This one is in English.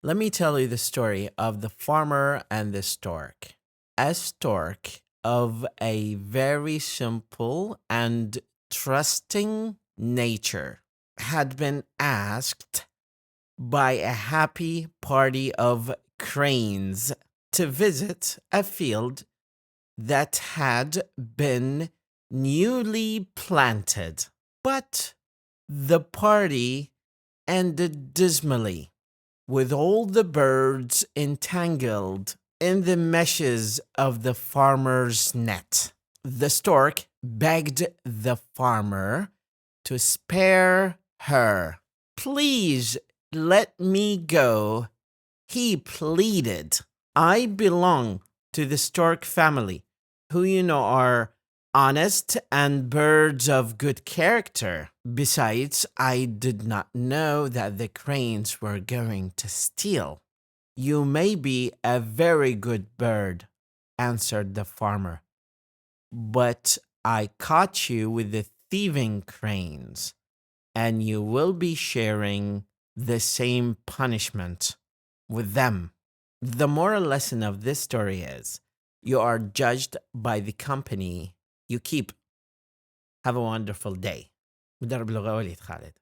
Let me tell you the story of the farmer and the stork. A stork of a very simple and trusting nature had been asked by a happy party of cranes to visit a field that had been newly planted. But the party ended dismally, with all the birds entangled in the meshes of the farmer's net. The stork begged the farmer to spare her. "Please let me go," he pleaded. "I belong to the stork family, who are honest and birds of good character. Besides, I did not know that the cranes were going to steal." "You may be a very good bird," answered the farmer, "but I caught you with the thieving cranes, and you will be sharing the same punishment with them." The moral lesson of this story is you are judged by the company you keep. Have a wonderful day. مدرب لغة وليد خالد.